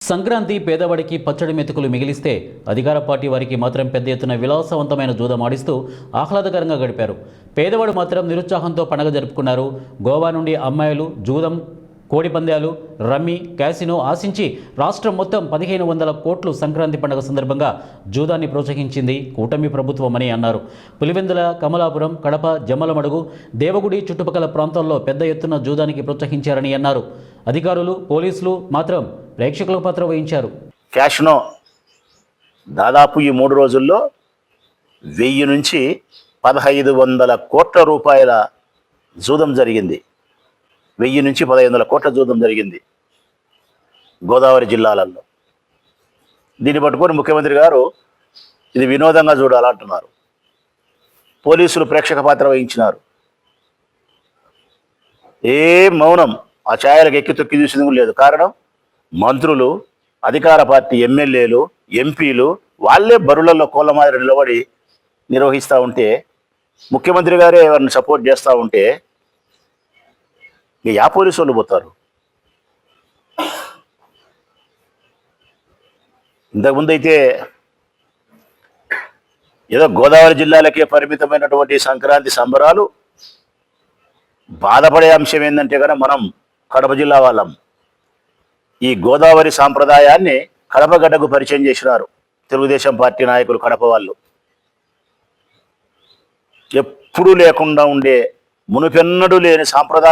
సంక్రాంతి పేదవాడికి పచ్చడి మెతుకులు మిగిలిస్తే అధికార పార్టీ వారికి మాత్రం పెద్ద ఎత్తున విలాసవంతమైన జూదం ఆడిస్తూ ఆహ్లాదకరంగా గడిపారు. పేదవాడు మాత్రం నిరుత్సాహంతో పండగ జరుపుకున్నారు. గోవా నుండి అమ్మాయిలు జూదం, కోడి పందాలు, రమ్మీ, క్యాసినో ఆశించి రాష్ట్రం మొత్తం 1500 కోట్లు సంక్రాంతి పండుగ సందర్భంగా జూదాన్ని ప్రోత్సహించింది కూటమి ప్రభుత్వం అని అన్నారు. పులివెందుల, కమలాపురం, కడప, జమ్మలమడుగు, దేవగుడి చుట్టుపక్కల ప్రాంతాల్లో పెద్ద ఎత్తున జూదానికి ప్రోత్సహించారని అన్నారు. అధికారులు, పోలీసులు మాత్రం ప్రేక్షకులకు పాత్ర వహించారు. క్యాష్నో దాదాపు ఈ 3 రోజుల్లో 1000 నుంచి 1500 కోట్ల రూపాయల జూదం జరిగింది. 1000 నుంచి 1500 కోట్ల జూదం జరిగింది గోదావరి జిల్లాలలో. దీన్ని పట్టుకొని ముఖ్యమంత్రి గారు ఇది వినోదంగా చూడాలంటున్నారు. పోలీసులు ప్రేక్షక పాత్ర వహించినారు. మౌనం, ఆ ఛాయలకు ఎక్కి తొక్కి చూసింది లేదు. కారణం, మంత్రులు, అధికార పార్టీ ఎమ్మెల్యేలు, ఎంపీలు వాళ్ళే బరులలో కోళ్ళ మాదిరి నిలబడి నిర్వహిస్తూ ఉంటే, ముఖ్యమంత్రి గారే ఎవరిని సపోర్ట్ చేస్తూ ఉంటే ఇక పోలీసు వాళ్ళు పోతారు. ఇంతకుముందు అయితే ఏదో గోదావరి జిల్లాలకే పరిమితమైనటువంటి సంక్రాంతి సంబరాలు. బాధపడే అంశం ఏంటంటే కనుక మనం కడప జిల్లా వాళ్ళం. ఈ గోదావరి సాంప్రదాయాన్ని కడప గడ్డకు పరిచయం చేసినారు తెలుగుదేశం పార్టీ నాయకులు, కడప వాళ్ళు. ఎప్పుడూ లేకుండా ఉండే, మునుపెన్నడూ లేని సాంప్రదాయం